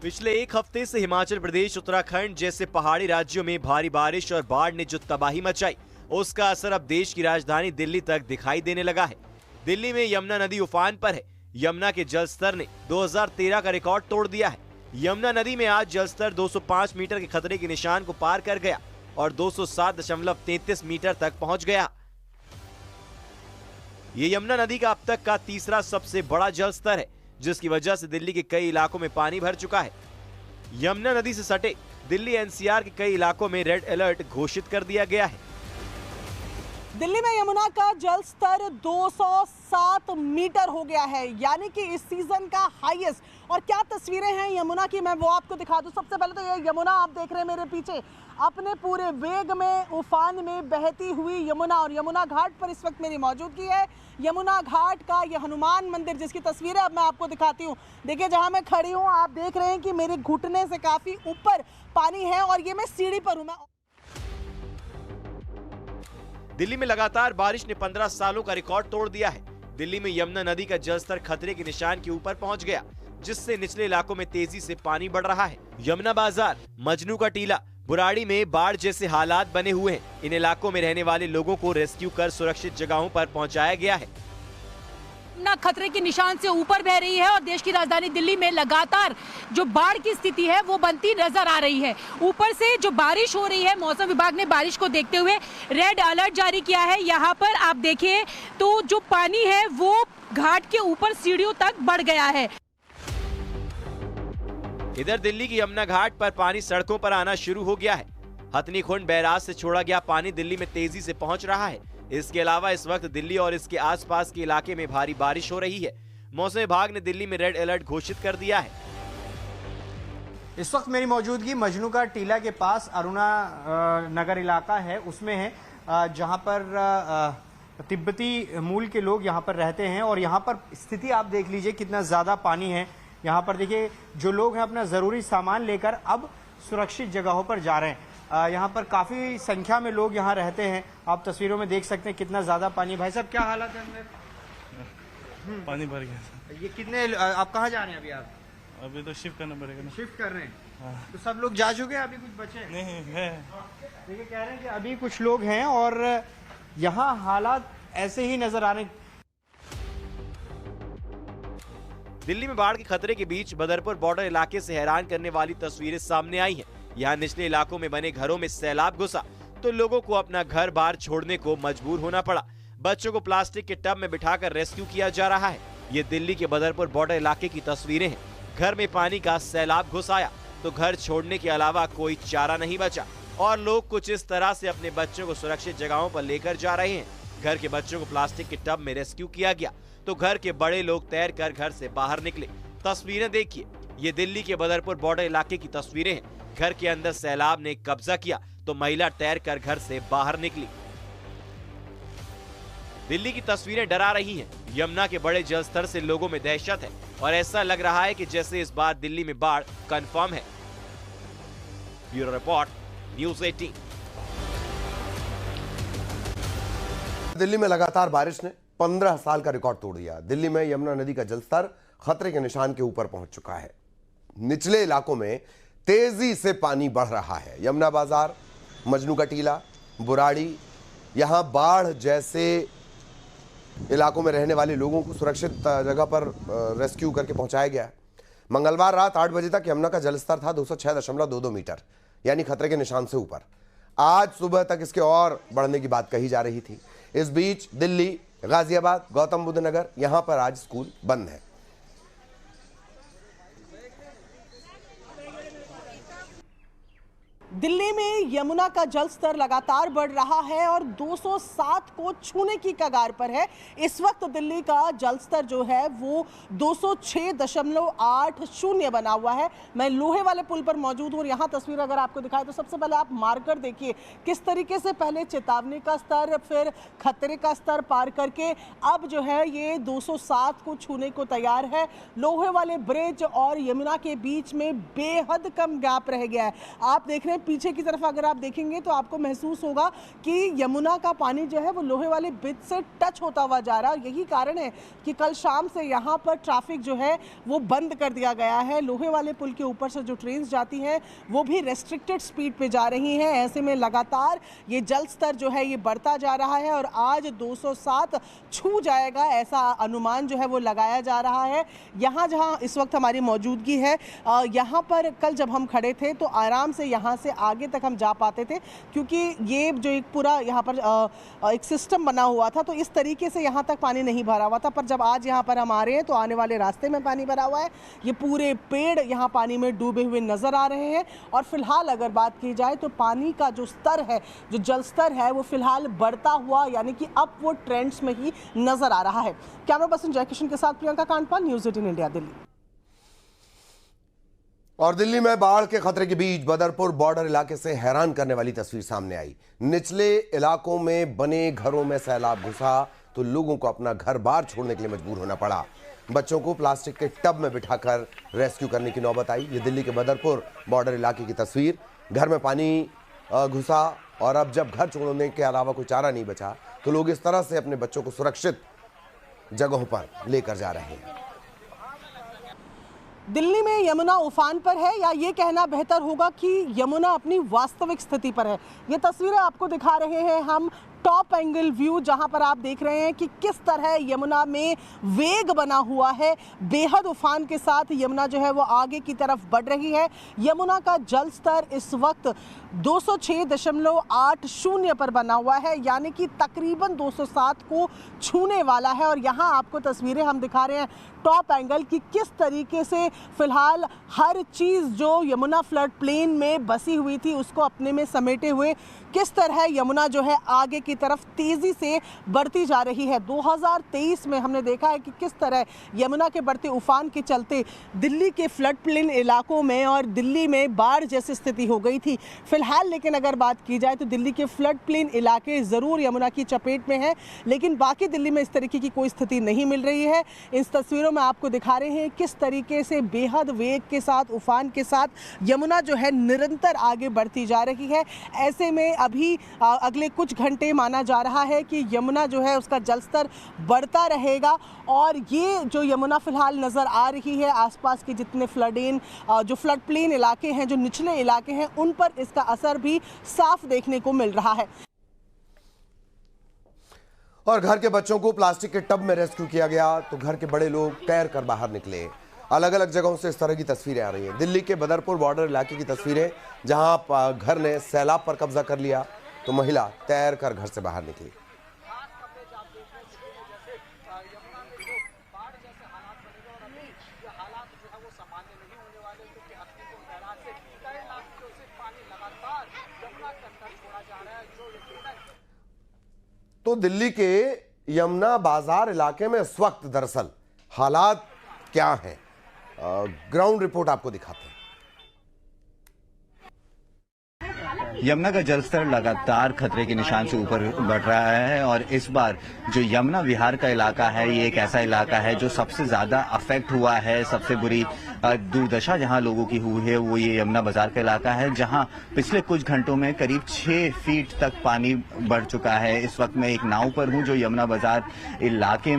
पिछले एक हफ्ते से हिमाचल प्रदेश, उत्तराखंड जैसे पहाड़ी राज्यों में भारी बारिश और बाढ़ ने जो तबाही मचाई, उसका असर अब देश की राजधानी दिल्ली तक दिखाई देने लगा है। दिल्ली में यमुना नदी उफान पर है। यमुना के जल स्तर ने 2013 का रिकॉर्ड तोड़ दिया है। यमुना नदी में आज जल स्तर 205 मीटर के खतरे के निशान को पार कर गया और 207.33 मीटर तक पहुंच गया। ये यमुना नदी का अब तक का तीसरा सबसे बड़ा जल स्तर है, जिसकी वजह से दिल्ली के कई इलाकों में पानी भर चुका है। यमुना नदी से सटे दिल्ली एनसीआर के कई इलाकों में रेड अलर्ट घोषित कर दिया गया है। दिल्ली में यमुना का जल स्तर 207 मीटर हो गया है, यानी कि इस सीजन का हाईएस्ट। और क्या तस्वीरें हैं यमुना की, मैं वो आपको दिखा दूं। सबसे पहले तो ये यमुना आप देख रहे हैं मेरे पीछे, अपने पूरे वेग में उफान में बहती हुई यमुना। और यमुना घाट पर इस वक्त मेरी मौजूदगी है। यमुना घाट का यह हनुमान मंदिर, जिसकी तस्वीरें अब मैं आपको दिखाती हूँ। देखिए, जहाँ मैं खड़ी हूँ आप देख रहे हैं कि मेरे घुटने से काफी ऊपर पानी है और ये मैं सीढ़ी पर हूँ। दिल्ली में लगातार बारिश ने 15 सालों का रिकॉर्ड तोड़ दिया है। दिल्ली में यमुना नदी का जलस्तर खतरे के निशान के ऊपर पहुंच गया, जिससे निचले इलाकों में तेजी से पानी बढ़ रहा है। यमुना बाजार, मजनू का टीला, बुराड़ी में बाढ़ जैसे हालात बने हुए हैं। इन इलाकों में रहने वाले लोगों को रेस्क्यू कर सुरक्षित जगहों पर पहुंचाया गया है। यमुना खतरे के निशान से ऊपर बह रही है और देश की राजधानी दिल्ली में लगातार जो बाढ़ की स्थिति है वो बनती नजर आ रही है। ऊपर से जो बारिश हो रही है, मौसम विभाग ने बारिश को देखते हुए रेड अलर्ट जारी किया है। यहाँ पर आप देखिए तो जो पानी है वो घाट के ऊपर सीढ़ियों तक बढ़ गया है। इधर दिल्ली की यमुना घाट पर पानी सड़कों पर आना शुरू हो गया है। हथनीकुंड बैराज से छोड़ा गया पानी दिल्ली में तेजी से पहुंच रहा है। इसके अलावा इस वक्त दिल्ली और इसके आसपास के इलाके में भारी बारिश हो रही है। मौसम विभाग ने दिल्ली में रेड अलर्ट घोषित कर दिया है। इस वक्त मेरी मौजूदगी मजनू का टीला के पास अरुणा नगर इलाका है, उसमें है, जहां पर तिब्बती मूल के लोग यहां पर रहते हैं। और यहां पर स्थिति आप देख लीजिए कितना ज्यादा पानी है। यहाँ पर देखिए जो लोग हैं अपना जरूरी सामान लेकर अब सुरक्षित जगहों पर जा रहे हैं। यहाँ पर काफी संख्या में लोग यहाँ रहते हैं। आप तस्वीरों में देख सकते हैं कितना ज्यादा पानी। भाई साहब, क्या हालत है अंदर? पानी भर गया। ये कितने आप कहाँ जा रहे हैं अभी? आप अभी तो शिफ्ट करना पड़ेगा ना। शिफ्ट कर रहे हैं? हाँ। तो सब लोग जा चुके हैं, अभी कुछ बचे नहीं है? देखिए कह रहे हैं कि अभी कुछ लोग हैं और यहाँ हालात ऐसे ही नजर आ रहे हैं। दिल्ली में बाढ़ के खतरे के बीच बदरपुर बॉर्डर इलाके से हैरान करने वाली तस्वीरें सामने आई हैं। यहाँ निचले इलाकों में बने घरों में सैलाब घुसा तो लोगों को अपना घर बार छोड़ने को मजबूर होना पड़ा। बच्चों को प्लास्टिक के टब में बिठाकर रेस्क्यू किया जा रहा है। ये दिल्ली के बदरपुर बॉर्डर इलाके की तस्वीरें हैं। घर में पानी का सैलाब घुस आया तो घर छोड़ने के अलावा कोई चारा नहीं बचा और लोग कुछ इस तरह से अपने बच्चों को सुरक्षित जगहों पर लेकर जा रहे हैं। घर के बच्चों को प्लास्टिक के टब में रेस्क्यू किया गया तो घर के बड़े लोग तैरकर घर से बाहर निकले। तस्वीरें देखिए, ये दिल्ली के बदरपुर बॉर्डर इलाके की तस्वीरें हैं। घर के अंदर सैलाब ने कब्जा किया तो महिला तैरकर घर से बाहर निकली। दिल्ली की तस्वीरें डरा रही हैं। यमुना के बड़े जलस्तर से लोगों में दहशत है और ऐसा लग रहा है कि जैसे इस बार दिल्ली में बाढ़ कंफर्म है। Bureau report, news 18। दिल्ली में लगातार बारिश ने 15 साल का रिकॉर्ड तोड़ दिया। दिल्ली में यमुना नदी का जलस्तर खतरे के निशान के ऊपर पहुंच चुका है। निचले इलाकों में तेजी से पानी बढ़ रहा है। यमुना बाजार, मजनू का टीला, बुराड़ी, यहां बाढ़ जैसे इलाकों में रहने वाले लोगों को सुरक्षित जगह पर रेस्क्यू करके पहुंचाया गया है। मंगलवार रात 8 बजे तक यमुना का जलस्तर था 206.22 मीटर, यानी खतरे के निशान से ऊपर। आज सुबह तक इसके और बढ़ने की बात कही जा रही थी। इस बीच दिल्ली, गाजियाबाद, गौतम बुद्ध नगर, यहां पर आज स्कूल बंद है। दिल्ली में यमुना का जल स्तर लगातार बढ़ रहा है और 207 को छूने की कगार पर है। इस वक्त दिल्ली का जल स्तर जो है वो 206.80 बना हुआ है। मैं लोहे वाले पुल पर मौजूद हूँ और यहाँ तस्वीर अगर आपको दिखाए तो सबसे पहले आप मार्कर देखिए किस तरीके से पहले चेतावनी का स्तर, फिर खतरे का स्तर पार करके अब जो है ये 207 को छूने को तैयार है। लोहे वाले ब्रिज और यमुना के बीच में बेहद कम गैप रह गया है। आप देख रहे हैं पीछे की तरफ अगर आप देखेंगे तो आपको महसूस होगा कि यमुना का पानी जो है वो लोहे वाले ब्रिज से टच होता हुआ जा रहा है। यही कारण है कि कल शाम से यहाँ पर ट्रैफिक जो है वो बंद कर दिया गया है। लोहे वाले पुल के ऊपर से जो ट्रेन जाती हैं वो भी रेस्ट्रिक्टेड स्पीड पे जा रही हैं। ऐसे में लगातार ये जल स्तर जो है ये बढ़ता जा रहा है और आज 207 छू जाएगा ऐसा अनुमान जो है वो लगाया जा रहा है। यहाँ जहाँ इस वक्त हमारी मौजूदगी है, यहाँ पर कल जब हम खड़े थे तो आराम से यहाँ से आगे तक हम जा पाते थे, क्योंकि ये जो एक पूरा यहाँ पर एक सिस्टम बना हुआ था, तो इस तरीके से यहाँ तक पानी नहीं भरा हुआ था। पर जब आज यहाँ पर हम आ रहे हैं तो आने वाले रास्ते में पानी भरा हुआ है। ये पूरे पेड़ यहाँ पानी में डूबे हुए नजर आ रहे हैं। और फिलहाल अगर बात की जाए तो पानी का जो स्तर है, जो जल स्तर है, वो फिलहाल बढ़ता हुआ यानी कि अपवर्ड ट्रेंड्स में ही नजर आ रहा है। कैमरा पर्सन जयकिशन के साथ प्रियंका कांडपाल, न्यूज़ 18 इंडिया, दिल्ली। और दिल्ली में बाढ़ के खतरे के बीच बदरपुर बॉर्डर इलाके से हैरान करने वाली तस्वीर सामने आई। निचले इलाकों में बने घरों में सैलाब घुसा तो लोगों को अपना घर बार छोड़ने के लिए मजबूर होना पड़ा। बच्चों को प्लास्टिक के टब में बिठाकर रेस्क्यू करने की नौबत आई। ये दिल्ली के बदरपुर बॉर्डर इलाके की तस्वीर। घर में पानी घुसा और अब जब घर छोड़ने के अलावा कोई चारा नहीं बचा तो लोग इस तरह से अपने बच्चों को सुरक्षित जगहों पर लेकर जा रहे हैं। दिल्ली में यमुना उफान पर है, या ये कहना बेहतर होगा कि यमुना अपनी वास्तविक स्थिति पर है। ये तस्वीरें आपको दिखा रहे हैं हम टॉप एंगल व्यू, जहां पर आप देख रहे हैं कि किस तरह यमुना में वेग बना हुआ है। बेहद उफान के साथ यमुना जो है वो आगे की तरफ बढ़ रही है। यमुना का जल स्तर इस वक्त 206.80 पर बना हुआ है, यानी कि तकरीबन 207 को छूने वाला है। और यहाँ आपको तस्वीरें हम दिखा रहे हैं टॉप एंगल की किस तरीके से फिलहाल हर चीज़ जो यमुना फ्लड प्लेन में बसी हुई थी उसको अपने में समेटे हुए किस तरह यमुना जो है आगे की तरफ तेज़ी से बढ़ती जा रही है। 2023 में हमने देखा है कि किस तरह यमुना के बढ़ते उफान के चलते दिल्ली के फ्लड प्लेन इलाकों में और दिल्ली में बाढ़ जैसी स्थिति हो गई थी। फिलहाल लेकिन अगर बात की जाए तो दिल्ली के फ्लड प्लेन इलाके ज़रूर यमुना की चपेट में हैं, लेकिन बाकी दिल्ली में इस तरीके की कोई स्थिति नहीं मिल रही है। इस तस्वीरों में आपको दिखा रहे हैं किस तरीके से बेहद वेग के साथ, उफान के साथ यमुना जो है निरंतर आगे बढ़ती जा रही है। ऐसे में अभी अगले कुछ घंटे माना जा रहा है कि यमुना जो है उसका जलस्तर बढ़ता रहेगा। और ये जो यमुना फिलहाल नज़र आ रही है, आसपास के जितने जो फ्लड प्लेन इलाके हैं, जो निचले इलाके हैं, उन पर इसका असर भी साफ देखने को मिल रहा है। और घर के बच्चों को प्लास्टिक के टब में रेस्क्यू किया गया तो घर के बड़े लोग तैर कर बाहर निकले। अलग अलग जगहों से इस तरह की तस्वीरें आ रही हैं। दिल्ली के बदरपुर बॉर्डर इलाके की तस्वीरें, जहां घर ने सैलाब पर कब्जा कर लिया तो महिला तैर कर घर से बाहर निकली। तो दिल्ली के यमुना बाजार इलाके में इस वक्त दरअसल हालात क्या हैं, ग्राउंड रिपोर्ट आपको दिखाते हैं। यमुना का जलस्तर लगातार खतरे के निशान से ऊपर बढ़ रहा है और इस बार जो यमुना विहार का इलाका है ये एक ऐसा इलाका है जो सबसे ज्यादा अफेक्ट हुआ है। सबसे बुरी दुर्दशा जहां लोगों की हुई है वो ये यमुना बाजार का इलाका है, जहां पिछले कुछ घंटों में करीब 6 फीट तक पानी बढ़ चुका है। इस वक्त मैं एक नाव पर हूं जो यमुना बाजार इलाके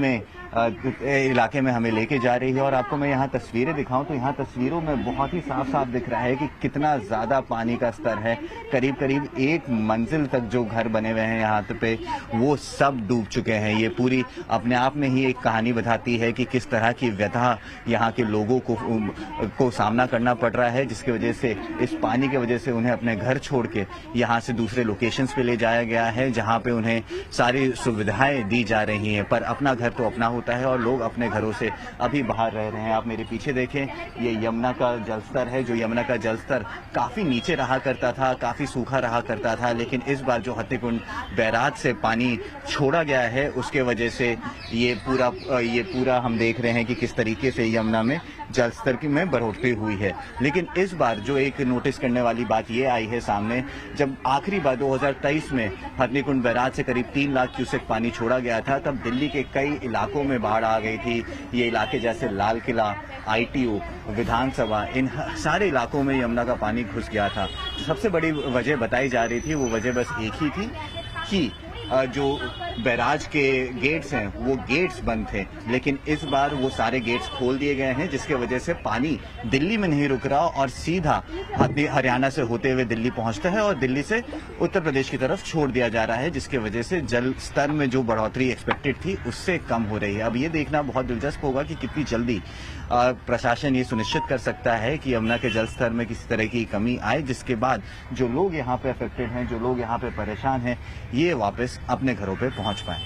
में हमें लेके जा रही है और आपको मैं यहाँ तस्वीरें दिखाऊं तो यहाँ तस्वीरों में बहुत ही साफ साफ दिख रहा है कि कितना ज्यादा पानी का स्तर है। करीब करीब 1 मंजिल तक जो घर बने हुए हैं यहाँ पे वो सब डूब चुके हैं। ये पूरी अपने आप में ही एक कहानी बताती है कि किस तरह की व्यथा यहाँ के लोगों को सामना करना पड़ रहा है, जिसकी वजह से इस पानी की वजह से उन्हें अपने घर छोड़ के यहाँ से दूसरे लोकेशंस पे ले जाया गया है, जहाँ पे उन्हें सारी सुविधाएं दी जा रही हैं। पर अपना घर तो अपना होता है और लोग अपने घरों से अभी बाहर रह रहे हैं। आप मेरे पीछे देखें, ये यमुना का जलस्तर है। जो यमुना का जलस्तर काफी नीचे रहा करता था, काफी सूखा रहा करता था, लेकिन इस बार जो हत्तीकुंड बैराज से पानी छोड़ा गया है उसके वजह से ये पूरा हम देख रहे हैं कि किस तरीके से यमुना में जल स्तर की में बढ़ोतरी हुई है। लेकिन इस बार जो एक नोटिस करने वाली बात ये आई है सामने, जब आखिरी बार 2023 में हथनीकुंड बैराज से करीब 3 लाख क्यूसेक पानी छोड़ा गया था, तब दिल्ली के कई इलाकों में बाढ़ आ गई थी। ये इलाके जैसे लाल किला, ITO, विधानसभा, इन सारे इलाकों में यमुना का पानी घुस गया था। सबसे बड़ी वजह बताई जा रही थी, वो वजह बस एक ही थी कि जो बैराज के गेट्स हैं वो गेट्स बंद थे। लेकिन इस बार वो सारे गेट्स खोल दिए गए हैं, जिसके वजह से पानी दिल्ली में नहीं रुक रहा और सीधा हरियाणा से होते हुए दिल्ली पहुंचता है और दिल्ली से उत्तर प्रदेश की तरफ छोड़ दिया जा रहा है, जिसके वजह से जल स्तर में जो बढ़ोतरी एक्सपेक्टेड थी उससे कम हो रही है। अब ये देखना बहुत दिलचस्प होगा कि कितनी जल्दी प्रशासन ये सुनिश्चित कर सकता है कि यमुना के जल स्तर में किसी तरह की कमी आए, जिसके बाद जो लोग यहाँ पे अफेक्टेड हैं, जो लोग यहाँ पे परेशान हैं, ये वापस अपने घरों पे पहुंच पाए।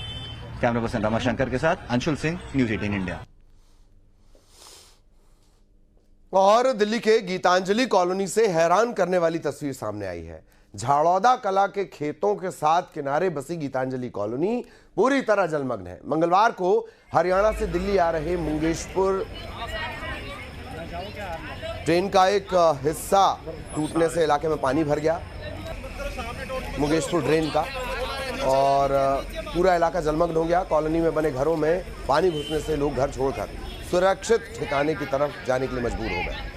कैमरा पर्सन रमाशंकर के साथ अंशुल सिंह, न्यूज़ 18 इंडिया। और दिल्ली के गीतांजलि कॉलोनी से हैरान करने वाली तस्वीर सामने आई है। झाड़ौदा कला के खेतों के साथ किनारे बसी गीतांजलि कॉलोनी पूरी तरह जलमग्न है। मंगलवार को हरियाणा से दिल्ली आ रहे मुंगेशपुर ट्रेन का एक हिस्सा टूटने से इलाके में पानी भर गया, मुंगेशपुर ट्रेन का, और पूरा इलाका जलमग्न हो गया। कॉलोनी में बने घरों में पानी घुसने से लोग घर छोड़कर सुरक्षित ठिकाने की तरफ जाने के लिए मजबूर हो गए।